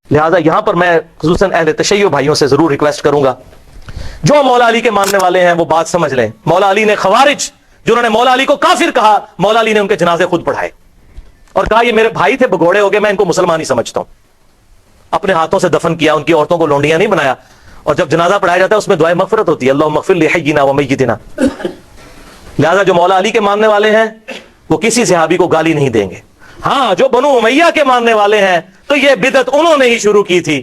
لہذا یہاں پر میں خصوصاً اہل تشیع بھائیوں سے ضرور ریکویسٹ کروں گا، جو مولا علی کے ماننے والے ہیں وہ بات سمجھ لیں. مولا علی نے خوارج جنہوں نے مولا علی کو کافر کہا، مولا علی نے ان کے جنازے خود پڑھائے اور کہا یہ میرے بھائی تھے، بگوڑے ہو گئے، میں ان کو مسلمان ہی سمجھتا ہوں. اپنے ہاتھوں سے دفن کیا، ان کی عورتوں کو لونڈیاں نہیں بنایا. اور جب جنازہ پڑھایا جاتا ہے اس میں دعائے مغفرت ہوتی ہے، اللہم اغفر لحینا و میتنا. لہذا جو مولا علی کے ماننے والے ہیں وہ کسی صحابی کو گالی نہیں دیں گے. ہاں جو بنو امیہ کے ماننے والے ہیں تو یہ بدعت انہوں نے ہی شروع کی تھی،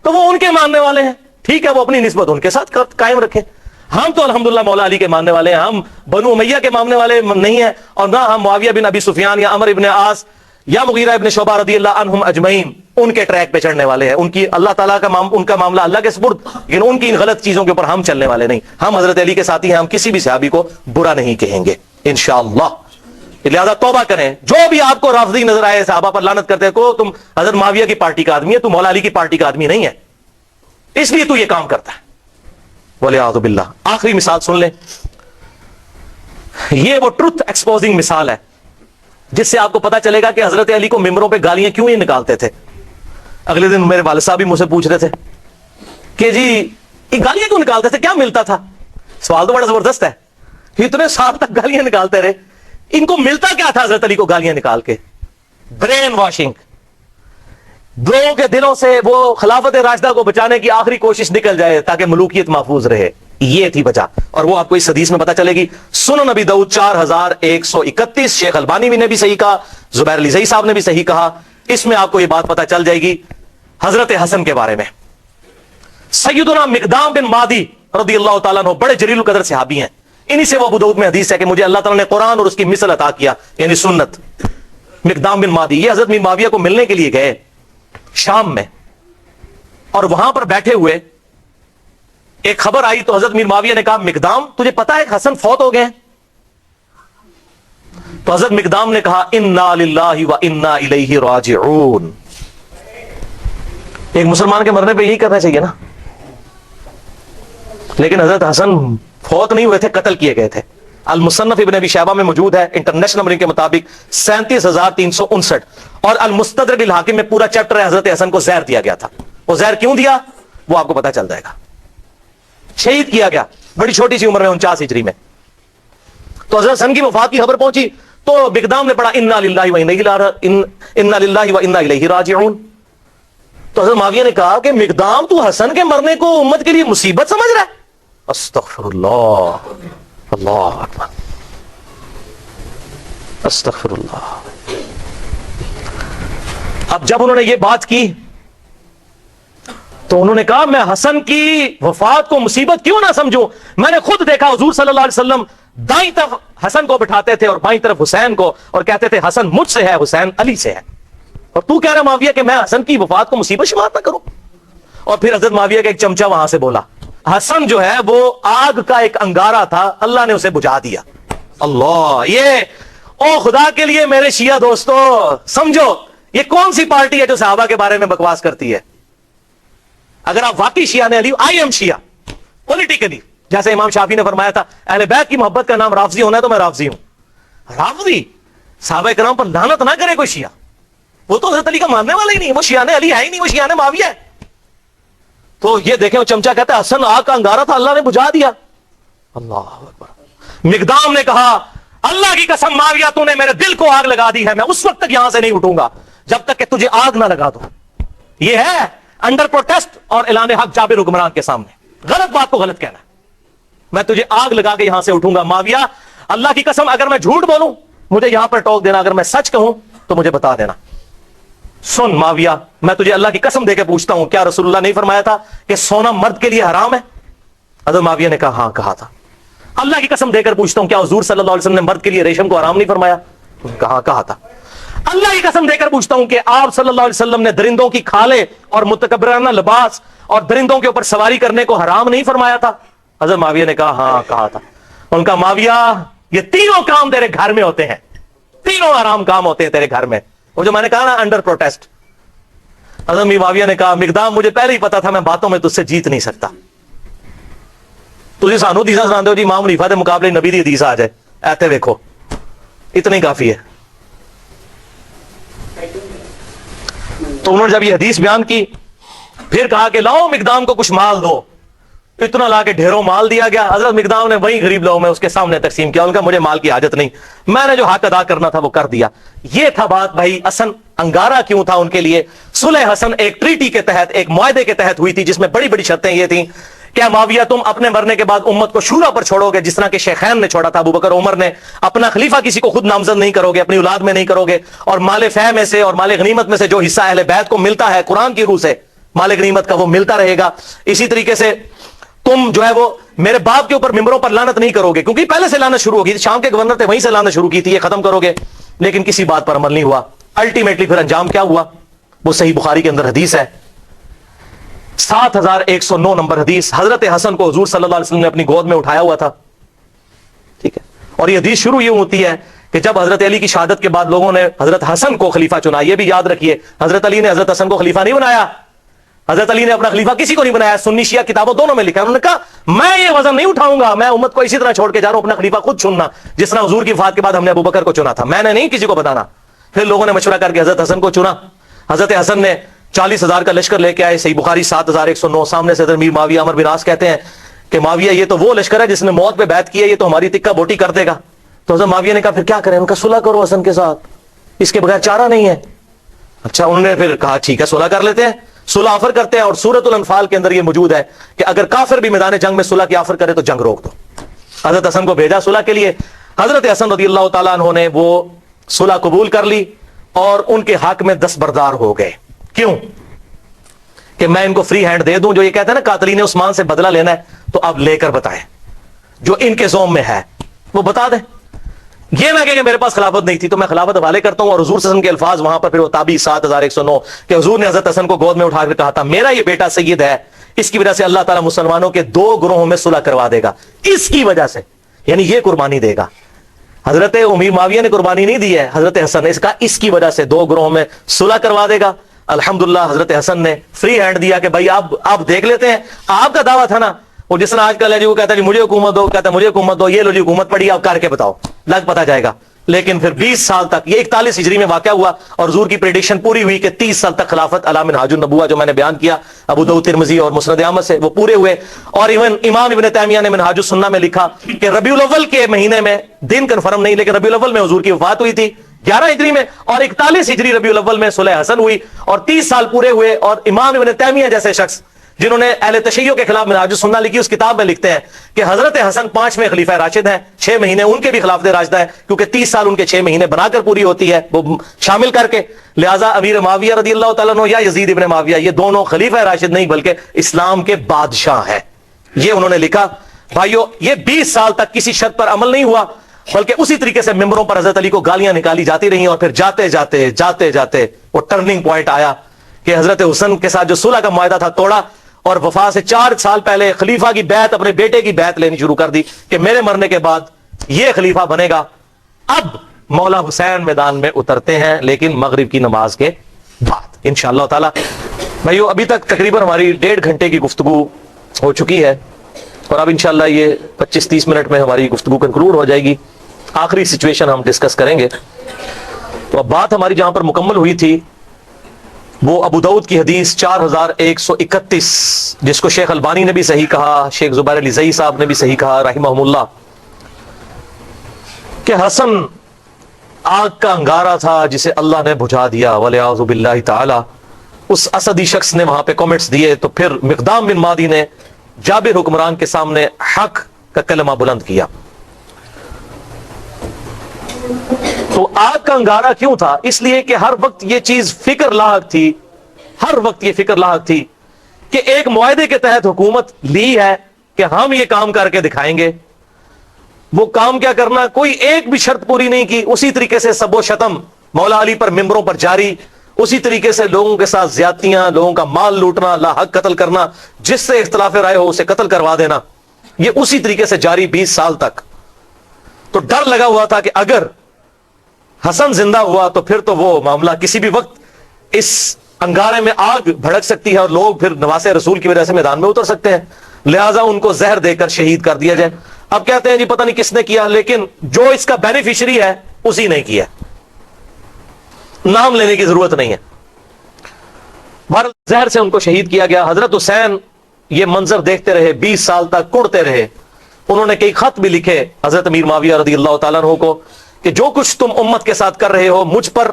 تو وہ ان کے ماننے والے ہیں، ٹھیک ہے، وہ اپنی نسبت ان کے ساتھ قائم رکھیں. ہم تو الحمدللہ مولا علی کے ماننے والے ہیں، ہم بنو امیہ کے ماننے والے نہیں ہیں، اور نہ ہم معاویہ بن ابی سفیان یا عمر ابن عاص یا مغیرہ ابن شعبہ رضی اللہ عنہم اجمعین ان کے ٹریک پہ چڑھنے والے ہیں. ان کی اللہ تعالیٰ کا ان کا معاملہ اللہ کے سپرد، لیکن ان کی ان غلط چیزوں کے اوپر ہم چلنے والے نہیں. ہم حضرت علی کے ساتھی ہیں، ہم کسی بھی صحابی کو برا نہیں کہیں گے انشاءاللہ. لہذا توبہ کریں. جو بھی آپ کو رافضی نظر آئے، صحابہ پر لعنت کرتے کو، تم حضرت معاویہ کی پارٹی کا آدمی ہے، تم مولا علی کی پارٹی کا آدمی نہیں ہے، اس لیے تو یہ کام کرتا ہے. وَلِعَاذُ بِاللَّہ. آخری مثال سن لیں، یہ وہ ٹروتھ ایکسپوزنگ مثال ہے جس سے آپ کو پتا چلے گا کہ حضرت علی کو ممبروں پہ گالیاں کیوں ہی نکالتے تھے. اگلے دن میرے والد صاحب بھی مجھ سے پوچھ رہے تھے کہ جی یہ گالیاں کیوں نکالتے تھے، کیا ملتا تھا؟ سوال تو بڑا زبردست ہے. اتنے سال تک گالیاں نکالتے رہے، ان کو ملتا کیا تھا حضرت علی کو گالیاں نکال کے؟ Brain washing. لوگوں کے دلوں سے وہ خلافت راشدہ کو بچانے کی آخری کوشش نکل جائے تاکہ ملوکیت محفوظ رہے. یہ تھی وجہ، اور وہ آپ کو اس حدیث میں پتہ چلے گی. سنن نبی داؤد 4131، شیخ البانی بھی نے بھی صحیح کہا، زبیر علی زئی صاحب نے بھی صحیح کہا. اس میں آپ کو یہ بات پتہ چل جائے گی حضرت حسن کے بارے میں. سیدنا مقدام بن مادی رضی اللہ تعالیٰ عنہ بڑے جلیل القدر صحابی ہیں. انہی سے وہ ابو داؤد میں حدیث ہے کہ مجھے اللہ تعالیٰ نے قرآن اور اس کی مثل عطا کیا، یعنی سنت. مقدام بن مادی یہ حضرت معاویہ کو ملنے کے لیے گئے شام میں، اور وہاں پر بیٹھے ہوئے ایک خبر آئی تو حضرت میر معاویہ نے کہا مقدام تجھے پتا ہے حسن فوت ہو گئے ہیں؟ تو حضرت مقدام نے کہا انا للہ و انا الیہ راجعون. ایک مسلمان کے مرنے پہ یہی کرنا چاہیے نا. لیکن حضرت حسن فوت نہیں ہوئے تھے، قتل کیے گئے تھے. المصنف ابن ابی شیبہ میں موجود ہے انٹرنیشنل نمبرنگ کے مطابق 37,359، اور المستدرک الحاکم میں پورا چیپٹر ہے حضرت حسن کو زہر دیا گیا تھا. وہ زہر کیوں دیا وہ آپ کو پتا چل جائے گا. شہید کیا گیا بڑی چھوٹی سی عمر میں 49 ہجری میں. تو حضرت حسن کی وفات کی خبر پہنچی تو مقدام نے پڑھا انا للہ و انا الیہ راجعون. تو حضرت معاویہ نے کہا کہ مقدام تو حسن کے مرنے کو امت کے لیے مصیبت سمجھ رہا ہے؟ استغفر اللہ، اللہ اکبر، استغفر اللہ. اب جب انہوں نے یہ بات کی تو انہوں نے کہا میں حسن کی وفات کو مصیبت کیوں نہ سمجھوں؟ میں نے خود دیکھا حضور صلی اللہ علیہ وسلم دائیں طرف حسن کو بٹھاتے تھے اور بائیں طرف حسین کو، اور کہتے تھے حسن مجھ سے ہے، حسین علی سے ہے. اور تو کہہ رہا معاویہ کہ میں حسن کی وفات کو مصیبت شمار نہ کروں؟ اور پھر حضرت معاویہ کا ایک چمچہ وہاں سے بولا حسن جو ہے وہ آگ کا ایک انگارہ تھا، اللہ نے اسے بجھا دیا. اللہ، یہ او خدا کے لیے میرے شیعہ دوستو سمجھو یہ کون سی پارٹی ہے جو صحابہ کے بارے میں بکواس کرتی ہے؟ اگر آپ واقعی شیعہ نے علی، آئی ایم شیعہ پولیٹیکلی، جیسے امام شافعی نے فرمایا تھا اہل بیت کی محبت کا نام رافضی ہونا ہے تو میں رافضی ہوں. رافضی صحابہ کرام پر لعنت نہ کرے کوئی شیعہ، وہ تو حضرت علی کا ماننے والا ہی نہیں، وہ شیعہ نے علی ہے ہی نہیں، وہ شیعہ نے معاویہ ہے. تو یہ دیکھیں وہ چمچہ کہتا ہے حسن آگ کا انگارہ تھا، اللہ نے بجھا دیا. اللہ اکبر. مقدام نے کہا اللہ کی قسم معاویہ تو نے میرے دل کو آگ لگا دی ہے، میں اس وقت تک یہاں سے نہیں اٹھوں گا جب تک کہ تجھے آگ نہ لگا دو. یہ ہے انڈر پروٹیسٹ اور اعلان حق جابر حکمران کے سامنے غلط بات کو غلط کہنا. میں تجھے آگ لگا کے یہاں سے اٹھوں گا. معاویہ اللہ کی قسم اگر میں جھوٹ بولوں مجھے یہاں پر ٹوک دینا، اگر میں سچ کہوں تو مجھے بتا دینا. سن معاویہ میں تجھے اللہ کی قسم دے کے پوچھتا ہوں، کیا رسول اللہ نہیں فرمایا تھا کہ سونا مرد کے لیے حرام ہے؟ حضرت معاویہ نے کہا ہاں کہا تھا. اللہ کی قسم دے کر پوچھتا ہوں، کیا حضور صلی اللہ علیہ وسلم نے مرد کے لیے ریشم کو حرام نہیں فرمایا؟ کہا تھا. اللہ کی قسم دے کر پوچھتا ہوں کہ آپ صلی اللہ علیہ وسلم نے درندوں کی کھالیں اور متکبرانہ لباس اور درندوں کے اوپر سواری کرنے کو حرام نہیں فرمایا تھا؟ حضرت معاویہ نے کہا ہاں کہا تھا. ان کا معاویہ یہ تینوں کام تیرے گھر میں ہوتے ہیں، تینوں حرام کام ہوتے ہیں تیرے گھر میں. وہ جو میں نے کہا نا انڈر پروٹیسٹ. حضرت معاویہ نے کہا مقدام مجھے پہلے ہی پتا تھا میں باتوں میں تجھ سے جیت نہیں سکتا. تجھے سانو حدیث سنا دو جی امام حنیفہ کے مقابلے نبی دی حدیث آ جائے، ایتے دیکھو اتنا ہی کافی ہے. تو انہوں نے جب یہ حدیث بیان کی پھر کہا کہ لاؤ مقدام کو کچھ مال دو، اتنا لا کے ڈھیروں مال دیا گیا. حضرت مقدام نے وہی غریب لوگوں میں اس کے سامنے تقسیم کیا. ان کا مجھے مال کی حاجت نہیں، میں نے جو حق ادا کرنا تھا وہ کر دیا. یہ تھا بات بھائی. حسن انگارہ کیوں تھا ان کے لیے؟ صلح حسن ایک ٹریٹی کے تحت، ایک معاہدے کے تحت ہوئی تھی جس میں بڑی بڑی شرطیں یہ تھیں کہ معاویہ تم اپنے مرنے کے بعد امت کو شورا پر چھوڑو گے، جس طرح کہ شیخین نے چھوڑا تھا، ابو بکر عمر نے. اپنا خلیفہ کسی کو خود نامزد نہیں کرو گے، اپنی اولاد میں نہیں کرو گے، اور مال فہ میں سے اور مال غنیمت میں سے جو حصہ اہل بیت کو ملتا ہے قرآن کی روح سے مال غنیمت کا، وہ ملتا رہے گا. اسی طریقے سے تم جو ہے وہ میرے باپ کے اوپر ممبروں پر لعنت نہیں کرو گے، کیونکہ پہلے سے لعنت شروع ہوگی تھی، شام کے گورنر تھے وہیں سے لعنت شروع کی تھی، یہ ختم کرو گے. لیکن کسی بات پر عمل نہیں ہوا. الٹیمیٹلی پھر انجام کیا ہوا؟ وہ صحیح بخاری کے اندر حدیث ہے، 7109 نمبر حدیث. حضرت حسن کو حضور صلی اللہ علیہ وسلم نے اپنی گود میں اٹھایا ہوا تھا، ٹھیک ہے. اور یہ حدیث شروع یہ ہوتی ہے کہ جب حضرت علی کی شہادت کے بعد لوگوں نے حضرت حسن کو خلیفہ چنا. یہ بھی یاد رکھیے، حضرت علی نے حضرت حسن کو خلیفہ نہیں بنایا. حضرت علی نے اپنا خلیفہ کسی کو نہیں بنایا. سنی شیعہ کتابوں دونوں میں لکھا ہے. انہوں نے کہا میں یہ وزن نہیں اٹھاؤں گا، میں امت کو اسی طرح چھوڑ کے جا رہا ہوں، اپنا خلیفہ خود چننا، جس طرح حضور کی وفات کے بعد ہم نے ابو بکر کو چنا تھا، میں نے نہیں کسی کو بتانا. پھر لوگوں نے مشورہ کر کے حضرت حسن کو چنا. حضرت حسن نے 40,000 کا لشکر لے کے آئے. صحیح بخاری 7109. سامنے سے حضرت میر معاویہ عمر بن عاص کہتے ہیں کہ معاویہ یہ تو وہ لشکر ہے جس نے موت پہ بیعت کی ہے، یہ تو ہماری تکہ بوٹی کر دے گا. تو حضرت معاویہ نے کہا پھر کیا کریں؟ ان کا صلح کرو حسن کے ساتھ، اس کے بغیر چارہ نہیں ہے. اچھا، انہوں نے پھر کہا ٹھیک ہے صلح کر لیتے ہیں. صلح آفر کرتے ہیں، اور سورۃ الانفال کے اندر یہ موجود ہے کہ اگر کافر بھی میدان جنگ میں صلح کی آفر کرے تو جنگ روک دو. حضرت حسن کو بھیجا صلح کے لیے. حضرت حسن رضی اللہ تعالیٰ عنہ نے وہ صلح قبول کر لی اور ان کے حق میں دستبردار ہو گئے. کیوں؟ کہ میں ان کو فری ہینڈ دے دوں. جو یہ کہتے ہیں نا قاتلین عثمان سے بدلہ لینا ہے، تو اب لے کر بتائیں جو ان کے زوم میں ہے وہ بتا دیں. یہ نہ کہ میرے پاس خلافت نہیں تھی تو میں خلافت حوالے کرتا ہوں. اور حضور صلی اللہ علیہ وسلم کے الفاظ وہاں پر پھر وہ تابعی 7109 کہ حضور نے حضرت حسن کو گود میں اٹھا کر کہا تھا میرا یہ بیٹا سید ہے، اس کی وجہ سے اللہ تعالیٰ مسلمانوں کے 2 گروہوں میں صلح کروا دے گا، اس کی وجہ سے، یعنی یہ قربانی دے گا. حضرت امیر معاویہ نے قربانی نہیں دی ہے، حضرت حسن نے. اس کا اس کی وجہ سے 2 گروہوں میں صلح کروا دے گا. الحمدللہ حضرت حسن نے فری ہینڈ دیا کہ بھائی آپ دیکھ لیتے ہیں. آپ کا دعویٰ تھا نا وہ جس طرح آج کل ہے جی، وہ کہتا ہے جی مجھے حکومت دو، کہتا ہے مجھے حکومت دو، یہ لو جی حکومت پڑی، آپ کر کے بتاؤ، لگ پتا جائے گا. لیکن پھر 20 سال تک، یہ 41 ہجری میں واقعہ ہوا، اور حضور کی پریڈکشن پوری ہوئی کہ 30 سال تک خلافت علی منہاج النبوہ جو میں نے بیان کیا ابو داؤد ترمذی اور مسند احمد سے، وہ پورے ہوئے. اور ایون امام ابن تیمیہ نے منہاج السنہ میں لکھا کہ ربیع الاول کے مہینے میں، دن کنفرم نہیں لیکن ربیع الاول میں حضور کی وفات ہوئی تھی 11 ہجری میں، اور 41 ہجری ربیع الاول میں صلح حسن ہوئی، اور 30 سال پورے ہوئے. اور امام ابن تیمیہ جیسے شخص جنہوں نے اہل تشیع کے خلاف منہاج السنہ لکھی، اس کتاب میں لکھتے ہیں کہ حضرت حسن 5ویں خلیفہ راشد ہیں، 6 مہینے ان کے بھی خلافت راشدہ ہے، کیونکہ 30 سال ان کے 6 مہینے بنا کر پوری ہوتی ہے وہ شامل کر کے. لہٰذا امیر معاویہ رضی اللہ تعالیٰ عنہ یا یزید ابن معاویہ، یہ دونوں خلیفہ راشد نہیں بلکہ اسلام کے بادشاہ ہیں. یہ انہوں نے لکھا. بھائیو، یہ 20 سال تک کسی شرط پر عمل نہیں ہوا، بلکہ اسی طریقے سے ممبروں پر حضرت علی کو گالیاں نکالی جاتی رہی، اور پھر جاتے جاتے وہ ٹرننگ پوائنٹ آیا کہ حضرت حسن کے ساتھ جو صلح کا معاہدہ تھا توڑا، اور وفات سے 4 سال پہلے خلیفہ کی بیعت، اپنے بیٹے کی بیعت لینی شروع کر دی کہ میرے مرنے کے بعد یہ خلیفہ بنے گا. اب مولا حسین میدان میں اترتے ہیں، لیکن مغرب کی نماز کے بعد انشاءاللہ تعالی. بھائیو، ابھی تک تقریباً ہماری 1.5 گھنٹے کی گفتگو ہو چکی ہے، اور اب انشاءاللہ یہ 25-30 منٹ میں ہماری گفتگو کنکلوڈ ہو جائے گی. آخری سچویشن ہم ڈسکس کریں گے. تو اب بات ہماری جہاں پر مکمل ہوئی تھی وہ ابو داؤد کی حدیث 4131، جس کو شیخ البانی نے بھی صحیح کہا، شیخ زبیر علی زئی صاحب نے بھی صحیح کہا رحمہم اللہ، کہ حسن آگ کا انگارہ تھا جسے اللہ نے بجھا دیا والعیاذ باللہ تعالی. اس اسدی شخص نے وہاں پہ کامنٹس دیے، تو پھر مقدام بن مادی نے جابر حکمران کے سامنے حق کا کلمہ بلند کیا. تو آگ کا انگارہ کیوں تھا؟ اس لیے کہ ہر وقت یہ چیز فکر لاحق تھی، ہر وقت یہ فکر لاحق تھی کہ ایک معاہدے کے تحت حکومت لی ہے کہ ہم یہ کام کر کے دکھائیں گے. وہ کام کیا کرنا، کوئی ایک بھی شرط پوری نہیں کی. اسی طریقے سے سب و شتم مولا علی پر ممبروں پر جاری، اسی طریقے سے لوگوں کے ساتھ زیادتیاں، لوگوں کا مال لوٹنا، لاحق قتل کرنا، جس سے اختلاف رائے ہو اسے قتل کروا دینا، یہ اسی طریقے سے جاری 20 سال تک. تو ڈر لگا ہوا تھا کہ اگر حسن زندہ ہوا تو پھر تو وہ معاملہ کسی بھی وقت اس انگارے میں آگ بھڑک سکتی ہے، اور لوگ پھر نواسے رسول کی وجہ سے میدان میں اتر سکتے ہیں. لہٰذا ان کو زہر دے کر شہید کر دیا جائے. اب کہتے ہیں جی پتہ نہیں کس نے کیا، لیکن جو اس کا بینیفیشری ہے اسی نے کیا، نام لینے کی ضرورت نہیں ہے. بھر زہر سے ان کو شہید کیا گیا. حضرت حسین یہ منظر دیکھتے رہے, 20 سال تک کڑتے رہے. انہوں نے کئی خط بھی لکھے حضرت امیر معاویہ رضی اللہ تعالیٰ عنہ کو کہ جو کچھ تم امت کے ساتھ کر رہے ہو, مجھ پر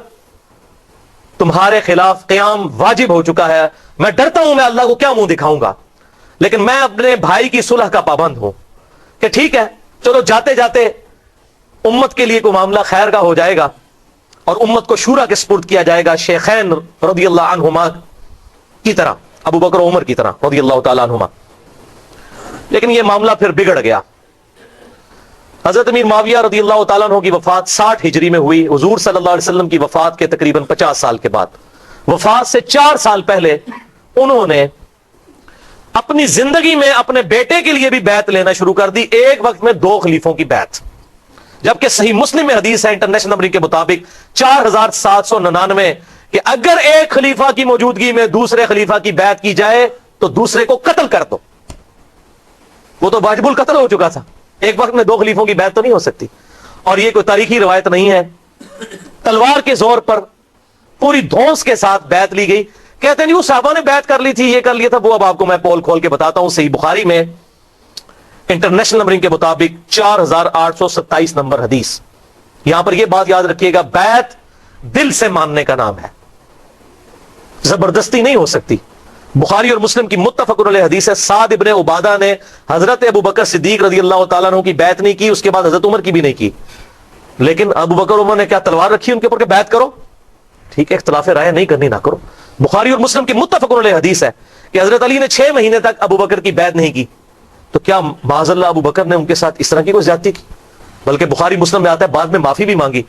تمہارے خلاف قیام واجب ہو چکا ہے. میں ڈرتا ہوں میں اللہ کو کیا منہ دکھاؤں گا, لیکن میں اپنے بھائی کی صلح کا پابند ہوں کہ ٹھیک ہے چلو جاتے جاتے امت کے لیے کوئی معاملہ خیر کا ہو جائے گا اور امت کو شورا کے سپرد کیا جائے گا, شیخین رضی اللہ عنہما کی طرح, ابو بکر و عمر کی طرح رضی اللہ تعالیٰ عنہما. لیکن یہ معاملہ پھر بگڑ گیا. حضرت امیر معاویہ رضی اللہ تعالیٰ عنہ کی وفات 60 ہجری میں ہوئی. حضور صلی اللہ علیہ وسلم کی وفات کے تقریباً 50 سال کے بعد, وفات سے 4 سال پہلے انہوں نے اپنی زندگی میں اپنے بیٹے کے لیے بھی بیعت لینا شروع کر دی, ایک وقت میں 2 خلیفوں کی بیعت. جبکہ صحیح مسلم میں حدیث ہے انٹرنیشنل نمبر کے مطابق 4799 کہ اگر ایک خلیفہ کی موجودگی میں دوسرے خلیفہ کی بیعت کی جائے تو دوسرے کو قتل کر دو. وہ تو واجب القتل ہو چکا تھا, ایک وقت میں 2 خلیفوں کی بیعت تو نہیں ہو سکتی. اور یہ کوئی تاریخی روایت نہیں ہے, تلوار کے زور پر پوری دھونس کے ساتھ بیعت لی گئی. کہتے ہیں نہیں وہ صحابہ نے بیعت کر لی تھی, یہ کر لیا تھا, وہ اب آپ کو میں پول کھول کے بتاتا ہوں. صحیح بخاری میں انٹرنیشنل نمبرنگ کے مطابق 4827 نمبر حدیث. یہاں پر یہ بات یاد رکھیے گا, بیعت دل سے ماننے کا نام ہے, زبردستی نہیں ہو سکتی. بخاری اور مسلم کی متفق علیہ حدیث ہے, سعد ابن عبادہ نے حضرت ابو بکر صدیق رضی اللہ تعالیٰ عنہ کی بیعت نہیں کی, اس کے بعد حضرت عمر کی بھی نہیں کی. لیکن ابو بکر عمر نے کیا تلوار رکھی ان کے اوپر کہ بیعت کرو, ٹھیک ہے اختلاف رائے نہیں کرنی نہ کرو. بخاری اور مسلم کی متفق علیہ حدیث ہے کہ حضرت علی نے 6 مہینے تک ابو بکر کی بیعت نہیں کی. تو کیا معاذ اللہ ابو بکر نے ان کے ساتھ اس طرح کی کوئی زیادتی کی؟ بلکہ بخاری مسلم میں آتا ہے بعد میں معافی بھی مانگی.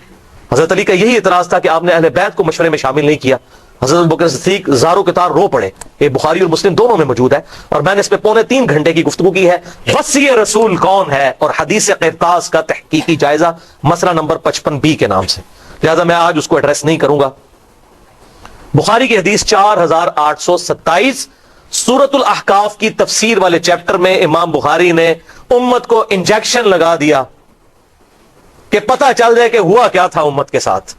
حضرت علی کا یہی اعتراض تھا کہ آپ نے اہل بیت کو مشورے میں شامل نہیں کیا. حضرت ابو بکر صدیق زاروں کے تار رو پڑے. یہ بخاری اور مسلم دونوں میں موجود ہے, اور میں نے اس پہ 3.25 گھنٹے کی گفتگو کی ہے. وصی رسول کون ہے اور حدیث قرطاس کا تحقیقی جائزہ, مسئلہ نمبر 55B کے نام سے, لہذا میں آج اس کو ایڈریس نہیں کروں گا. بخاری کی حدیث 4827, سورۃ الاحقاف کی تفسیر والے چیپٹر میں امام بخاری نے امت کو انجیکشن لگا دیا کہ پتہ چل جائے کہ ہوا کیا تھا امت کے ساتھ.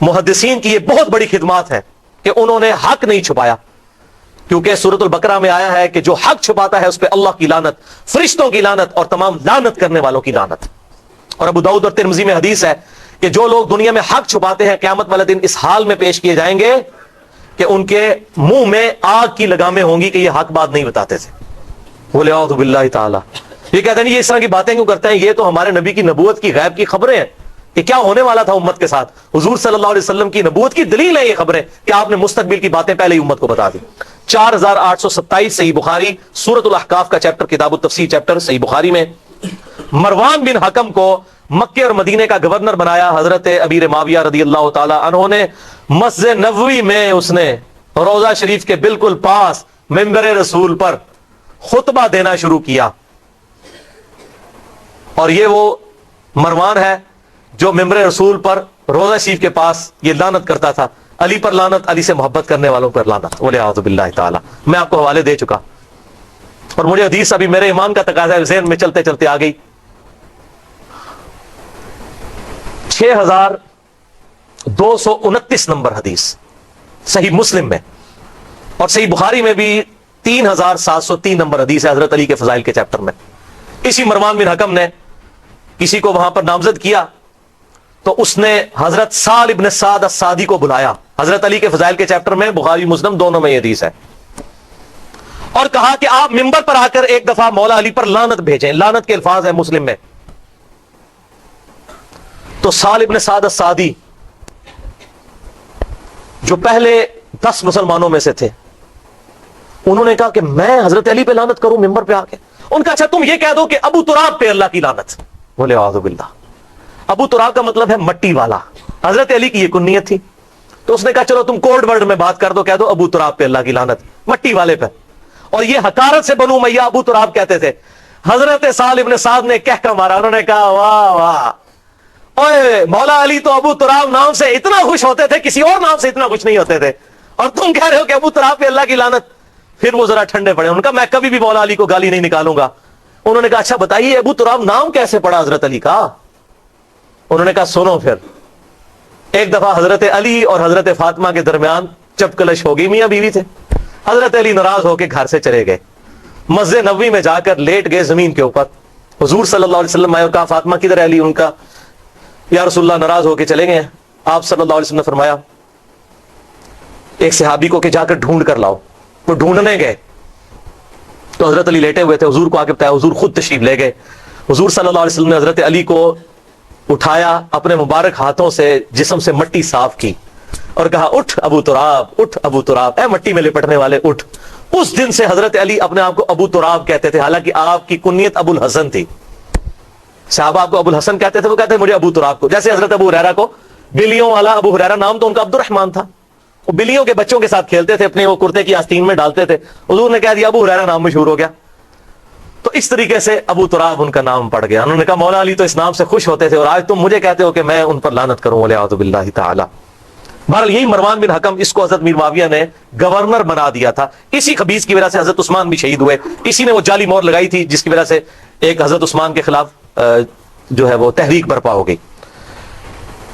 محدثین کی یہ بہت بڑی خدمات ہے کہ انہوں نے حق نہیں چھپایا, کیونکہ سورۃ البقرہ میں آیا ہے کہ جو حق چھپاتا ہے اس پہ اللہ کی لعنت, فرشتوں کی لعنت اور تمام لعنت کرنے والوں کی لعنت. اور ابو داؤد اور ترمذی میں حدیث ہے کہ جو لوگ دنیا میں حق چھپاتے ہیں قیامت والے دن اس حال میں پیش کیے جائیں گے کہ ان کے منہ میں آگ کی لگامیں ہوں گی کہ یہ حق بات نہیں بتاتے تھے. بولے اعوذ باللہ تعالی. یہ کہتے ہیں یہ اس طرح کی باتیں کیوں کرتے ہیں, یہ تو ہمارے نبی کی نبوت کی غیب کی خبریں ہیں کہ کیا ہونے والا تھا امت کے ساتھ. حضور صلی اللہ علیہ وسلم کی نبوت کی دلیل ہے یہ خبریں کہ آپ نے مستقبل کی باتیں پہلے ہی امت کو بتا دی. 4827 صحیح بخاری, سورۃ الاحقاف کا چیپٹر, کتاب التفسیر چیپٹر صحیح بخاری میں. مروان بن حکم کو مکے اور مدینے کا گورنر بنایا حضرت امیر معاویہ رضی اللہ تعالی عنہ نے. مسجد نبوی میں اس نے روضہ شریف کے بالکل پاس منبر رسول پر خطبہ دینا شروع کیا, اور یہ وہ مروان ہے جو ممبر رسول پر روضہ شریف کے پاس یہ لعنت کرتا تھا, علی پر لعنت, علی سے محبت کرنے والوں پر لعنت. وَلِعَاذُ بِاللَّهِ تعالی. میں آپ کو حوالے دے چکا, اور مجھے حدیث ابھی میرے ایمان کا تقاضا ہے ذہن میں چلتے چلتے آ گئی. 6229 نمبر حدیث صحیح مسلم میں, اور صحیح بخاری میں بھی 3703 نمبر حدیث ہے حضرت علی کے فضائل کے چیپٹر میں. اسی مروان بن حکم نے کسی کو وہاں پر نامزد کیا تو اس نے حضرت سال ابن سعد السعدی کو بلایا حضرت علی کے فضائل کے چیپٹر میں, بخاری مسلم دونوں میں یہ حدیث ہے, اور کہا کہ آپ منبر پر آ کر ایک دفعہ مولا علی پر لعنت بھیجیں. لعنت کے الفاظ ہیں مسلم میں. تو سال ابن سعد السعدی جو پہلے 10 مسلمانوں میں سے تھے, انہوں نے کہا کہ میں حضرت علی پہ لعنت کروں منبر پہ آ کے. ان کا اچھا تم یہ کہہ دو کہ ابو تراب پہ اللہ کی لعنت. بولے اعوذ باللہ. ابو تراب کا مطلب ہے مٹی والا, حضرت علی کی یہ کنیت تھی. تو اس نے کہا چلو تم کوڈ ورڈ میں بات کر دو, کہہ دو ابو تراب پہ اللہ کی لعنت, مٹی والے پہ. اور یہ حقارت سے بنو امیہ ابو تراب کہتے تھے. حضرت سال ابن سعد نے کہہ کر مارا, انہوں نے کہا واہ واہ, اوے مولا علی تو ابو تراب نام سے اتنا خوش ہوتے تھے, کسی اور نام سے اتنا خوش نہیں ہوتے تھے, اور تم کہہ رہے ہو کہ ابو تراب پہ اللہ کی لعنت. پھر وہ ذرا ٹھنڈے پڑے, ان کا میں کبھی بھی مولا علی کو گالی نہیں نکالوں گا. انہوں نے کہا اچھا بتائیے ابو تراب نام کیسے پڑا حضرت علی کا. انہوں نے کہا سنو. پھر ایک دفعہ حضرت علی اور حضرت فاطمہ کے درمیان جب کلش ہوگی میاں بیوی تھے. حضرت علی ناراض ہو کے گھر سے چلے گئے, مسجد نبوی میں جا کر لیٹ گئے زمین کے اوپر. حضور صلی اللہ علیہ وسلم آئے اور کہا فاطمہ کدھر ہے علی؟ ان کا یا رسول اللہ ناراض ہو کے چلے گئے ہیں. آپ صلی اللہ علیہ وسلم نے فرمایا ایک صحابی کو کہ جا کر ڈھونڈ کر لاؤ. وہ ڈھونڈنے گئے تو حضرت علی لیٹے ہوئے تھے, حضور کو آ کے بتایا, حضور خود تشریف لے گئے. حضور صلی اللہ علیہ وسلم نے حضرت علی کو اٹھایا, اپنے مبارک ہاتھوں سے جسم سے مٹی صاف کی اور کہا اٹھ ابو تراب, اٹھ ابو تراب, اے مٹی میں لپٹنے والے اٹھ. اس دن سے حضرت علی اپنے آپ کو ابو تراب کہتے تھے, حالانکہ آپ کی کنیت ابو الحسن تھی. صحابہ آپ کو ابو الحسن کہتے تھے, وہ کہتے ہیں مجھے ابو تراب کو. جیسے حضرت ابو ہریرہ کو بلیوں والا ابو ہریرہ نام تو ان کا عبد الرحمن تھا, وہ بلیوں کے بچوں کے ساتھ کھیلتے تھے, اپنے وہ کرتے کی آستین میں ڈالتے تھے. حضور نے کہہ دیا ابو ہریرہ نام مشہور ہو گیا. تو اس طریقے سے ابو تراب ان کا نام پڑ گیا. انہوں نے کہا مولا علی تو اس نام سے خوش ہوتے تھے اور آج تم مجھے کہتے ہو کہ میں ان پر لعنت کروں, والعیاذ باللہ تعالی. بہرحال یہی مروان بن حکم, اس کو حضرت میر معاویہ نے گورنر بنا دیا تھا. اسی خبیث کی وجہ سے حضرت عثمان بھی شہید ہوئے. اسی نے وہ جعلی مہر لگائی تھی جس کی وجہ سے ایک حضرت عثمان کے خلاف جو ہے وہ تحریک برپا ہو گئی.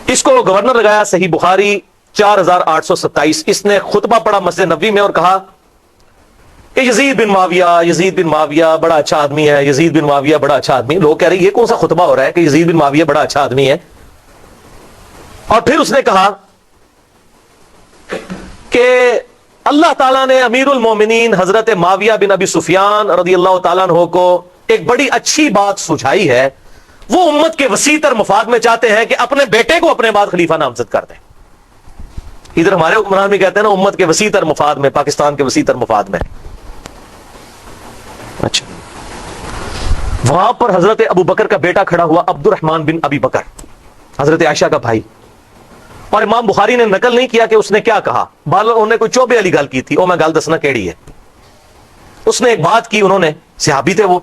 اس کو گورنر لگایا. صحیح بخاری 4827. اس نے خطبہ پڑھا مسجد نبوی میں اور کہا کہ یزید بن معاویہ بڑا اچھا آدمی ہے, یزید بن معاویہ بڑا اچھا آدمی ہے. لوگ کہہ رہے ہیں یہ کون سا خطبہ ہو رہا ہے کہ یزید بن معاویہ بڑا اچھا آدمی ہے. اور پھر اس نے کہا کہ اللہ تعالیٰ نے امیر المومنین حضرت معاویہ بن ابی سفیان رضی اللہ تعالیٰ عنہ کو ایک بڑی اچھی بات سجھائی ہے. وہ امت کے وسیع تر مفاد میں چاہتے ہیں کہ اپنے بیٹے کو اپنے بعد خلیفہ نامزد کر دیں. ادھر ہمارے حکمران بھی کہتے ہیں نا امت کے وسیع تر مفاد میں, پاکستان کے وسیع تر مفاد میں. اچھا, وہاں پر حضرت ابو بکر کا بیٹا کھڑا ہوا, عبد الرحمن بن ابی بکر, حضرت عائشہ کا بھائی. اور امام بخاری نے نقل نہیں کیا کہ اس نے کیا کہا. انہوں نے کوئی چوبے والی گل کی تھی, او میں گل دسنا کیڑی ہے. اس نے ایک بات کی, انہوں نے صحابی تھے وہ,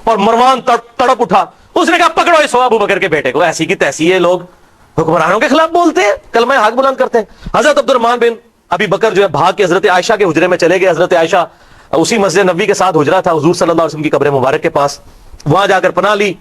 اور مروان تڑپ اٹھا. اس نے کہا پکڑو اس ابو بکر کے بیٹے کو. ایسی کی تیسی یہ لوگ حکمرانوں کے خلاف بولتے ہیں, کلمہ حق بلند کرتے ہیں. حضرت عبد الرحمن بن ابی بکر جو ہے بھاگ کے حضرت عائشہ کے حجرے میں چلے گئے. حضرت عائشہ اسی مسجد نبوی کے ساتھ حجرہ تھا حضور صلی اللہ علیہ وسلم کی قبر مبارک کے پاس, وہاں جا کر پناہ لی.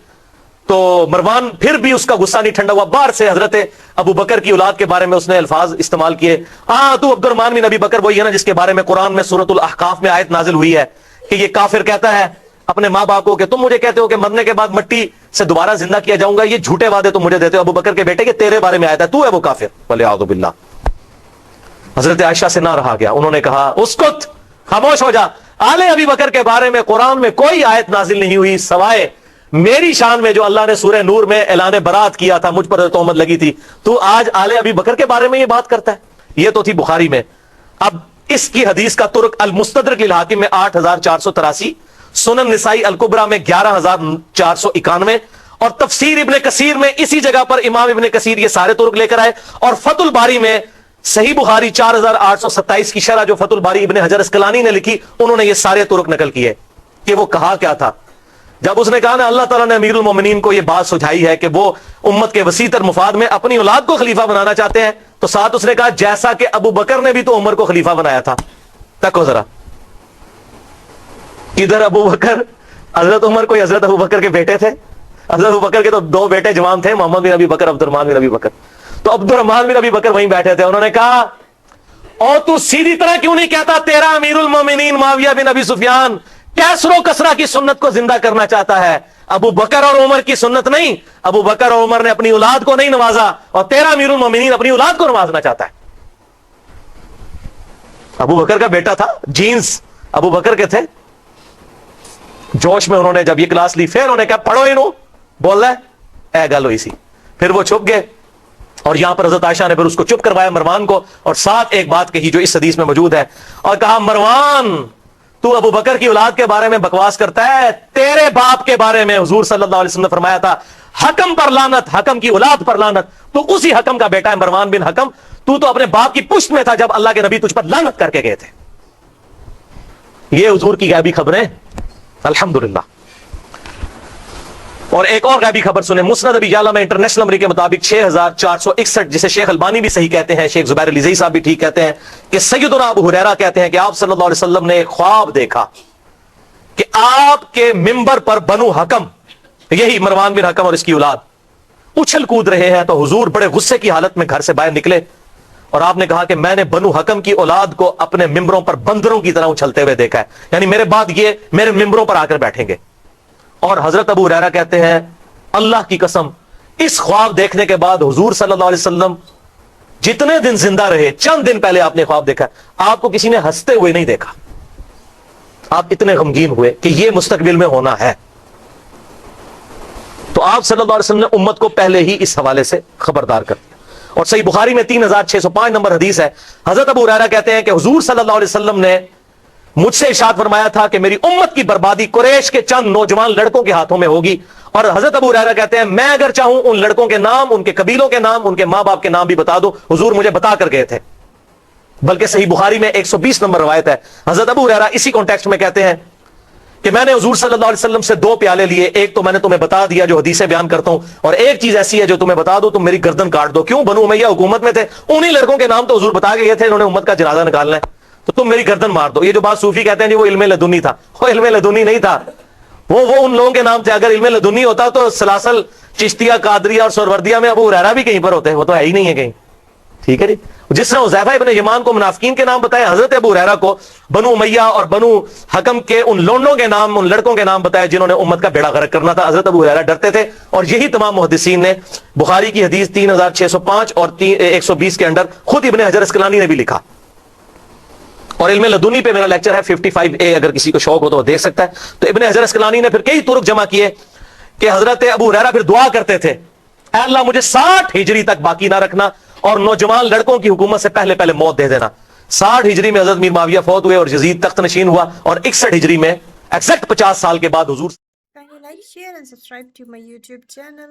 تو مروان پھر بھی اس کا غصہ نہیں ٹھنڈا ہوا. باہر سے حضرت ابو بکر کی اولاد کے بارے میں اس نے الفاظ استعمال کیے. تو عبد الرحمن بن ابی بکر وہی ہے نا جس کے بارے میں قرآن میں سورۃ الاحقاف میں آیت نازل ہوئی ہے کہ یہ کافر کہتا ہے اپنے ماں باپ کو کہ تم مجھے کہتے ہو کہ مرنے کے بعد مٹی سے دوبارہ زندہ کیا جاؤں گا, یہ جھوٹے وعدے تم مجھے دیتے ہو. ابو بکر کے بیٹے کہ تیرے بارے میں آیت ہے, تو ہے وہ کافر, والعیاذ باللہ. حضرت عائشہ سے نہ رہا گیا, انہوں نے کہا اسکت, خاموش ہو جا. آل ابی بکر کے بارے میں قرآن میں کوئی آیت نازل نہیں ہوئی سوائے میری شان میں جو اللہ نے سورہ نور میں اعلان برات کیا تھا, مجھ پر تہمت لگی تھی. تو آج آل ابی بکر کے بارے میں یہ بات کرتا ہے. یہ تو تھی بخاری میں. اب اس کی حدیث کا ترک المستدرک للحاکم میں 8483, سنن نسائی الکبریٰ میں 11491, اور تفسیر ابن کثیر میں اسی جگہ پر امام ابن کثیر یہ سارے ترک لے کر آئے. اور فتح الباری میں صحیح بخاری 4827 کی شرح جو فتح الباری ابن حجر اسقلانی نے لکھی, انہوں نے یہ سارے ترک نقل کیے کہ وہ کہا کیا تھا. جب اس نے کہا نا اللہ تعالیٰ نے امیر المومنین کو یہ بات سجھائی ہے کہ وہ امت کے وسیع تر مفاد میں اپنی اولاد کو خلیفہ بنانا چاہتے ہیں, تو ساتھ اس نے کہا جیسا کہ ابو بکر نے بھی تو عمر کو خلیفہ بنایا تھا. تکو ذرا, ادھر ابو بکر, حضرت عمر کوئی حضرت ابو بکر کے بیٹے تھے. حضرت ابو بکر کے تو 2 بیٹے جوان تھے, محمد بن ابی بکر, عبد الرحمن بن ابی بکر. تو عبد الرحمن بن ابی بکر وہیں بیٹھے تھے. انہوں نے کہا اور تو سیدھی طرح کیوں نہیں کہتا تیرا امیر المومنین معاویہ بن ابی سفیان کیسر و کسرا کی سنت کو زندہ کرنا چاہتا ہے, ابو بکر اور عمر کی سنت نہیں. ابو بکر اور عمر نے اپنی اولاد کو نہیں نوازا, اور تیرا امیر المومنین اپنی اولاد کو نوازنا چاہتا ہے. ابو بکر کا بیٹا تھا, جینز ابو بکر کے تھے. جوش میں انہوں نے جب یہ کلاس لی, پھر انہوں نے کہا پڑھو انہوں, بول رہا ہے اے گل ہوئی سی. پھر وہ چھپ گئے, اور یہاں پر حضرت عائشہ نے پھر اس کو چپ کروایا مروان کو, اور ساتھ ایک بات کہی جو اس حدیث میں موجود ہے, اور کہا مروان تو ابو بکر کی اولاد کے بارے میں بکواس کرتا ہے, تیرے باپ کے بارے میں حضور صلی اللہ علیہ وسلم نے فرمایا تھا حکم پر لعنت, حکم کی اولاد پر لعنت. تو اسی حکم کا بیٹا ہے مروان بن حکم. تو اپنے باپ کی پشت میں تھا جب اللہ کے نبی تجھ پر لعنت کر کے گئے تھے. یہ حضور کی غیبی خبریں الحمدللہ. اور ایک اور غیبی خبر سنیں, مسند ابی یعلا میں انٹرنیشنل نمبر کے مطابق 6461, جسے شیخ البانی بھی صحیح کہتے ہیں, شیخ زبیر علی زئی صاحب بھی ٹھیک کہتے ہیں, کہ سیدنا ابو ہریرہ کہتے ہیں کہ آپ صلی اللہ علیہ وسلم نے ایک خواب دیکھا کہ آپ کے منبر پر بنو حکم, یہی مروان بن حکم اور اس کی اولاد, اچھل کود رہے ہیں. تو حضور بڑے غصے کی حالت میں گھر سے باہر نکلے, اور آپ نے کہا کہ میں نے بنو حکم کی اولاد کو اپنے ممبروں پر بندروں کی طرح اچھلتے ہوئے دیکھا ہے، یعنی میرے بعد یہ میرے ممبروں پر آ کر بیٹھیں گے۔ اور حضرت ابو ہریرہ کہتے ہیں اللہ کی قسم اس خواب دیکھنے کے بعد حضور صلی اللہ علیہ وسلم جتنے دن زندہ رہے، چند دن پہلے آپ نے خواب دیکھا، آپ کو کسی نے ہنستے ہوئے نہیں دیکھا، آپ اتنے غمگین ہوئے کہ یہ مستقبل میں ہونا ہے۔ تو آپ صلی اللہ علیہ وسلم نے امت کو پہلے ہی اس حوالے سے خبردار کر دیا۔ اور صحیح بخاری میں 3605 نمبر حدیث ہے، حضرت ابو ہریرہ کہتے ہیں کہ حضور صلی اللہ علیہ وسلم نے مجھ سے ارشاد فرمایا تھا کہ میری امت کی بربادی قریش کے چند نوجوان لڑکوں کے ہاتھوں میں ہوگی، اور حضرت ابو ہریرہ کہتے ہیں میں اگر چاہوں ان لڑکوں کے نام، ان کے قبیلوں کے نام، ان کے ماں باپ کے نام بھی بتا دوں، حضور مجھے بتا کر گئے تھے۔ بلکہ صحیح بخاری میں 120 نمبر روایت ہے، حضرت ابو ہریرہ اسی کانٹیکسٹ میں کہتے ہیں کہ میں نے حضور صلی اللہ علیہ وسلم سے 2 پیالے لیے، ایک تو میں نے تمہیں بتا دیا جو حدیثیں بیان کرتا ہوں، اور ایک چیز ایسی ہے جو تمہیں بتا دو تم میری گردن کاٹ دو۔ کیوں؟ بنو امیہ حکومت میں تھے، انہی لڑکوں کے نام تو حضور بتا کے گئے تھے، انہوں نے امت کا جنازہ نکالنا ہے، تو تم میری گردن مار دو۔ یہ جو بات صوفی کہتے ہیں جی وہ علم لدنی تھا، وہ علم لدنی نہیں تھا، وہ ان لوگوں کے نام تھے۔ اگر علم لدنی ہوتا تو سلاسل، چشتیہ، قادریہ اور سہروردیہ میں ابو ہریرہ بھی کہیں پر ہوتے، وہ تو ہے ہی نہیں ہے کہیں، ٹھیک ہے جی۔ جس طرح حذیفہ ابن یمان کو منافقین کے نام بتائے، حضرت ابو ہریرہ کو بنو امیہ اور بنو حکم کے ان لونڈوں کے نام، ان لڑکوں کے نام بتائے جنہوں نے امت کا بیڑا غرق کرنا تھا۔ حضرت ابو ہریرہ ڈرتے تھے، اور یہی تمام محدثین نے بخاری کی حدیث 3605 اور 120 کے اندر خود ابن حجر اسقلانی نے بھی لکھا۔ اور علم لدنی پہ میرا لیکچر ہے 55A، اگر کسی کو شوق ہو تو وہ دیکھ سکتا ہے۔ تو ابن حجر اسقلانی نے پھر کئی طرق جمع کیے کہ حضرت ابو ہریرہ پھر دعا کرتے تھے اے اللہ مجھے 60 ہجری تک باقی نہ رکھنا، اور نوجوان لڑکوں کی حکومت سے پہلے پہلے موت دے دینا۔ 60 ہجری میں حضرت میر معاویہ فوت ہوئے اور یزید تخت نشین ہوا، اور 61 ہجری میں ایگزیکٹ 50 سال کے بعد حضور Kindly like, share and subscribe to my YouTube channel.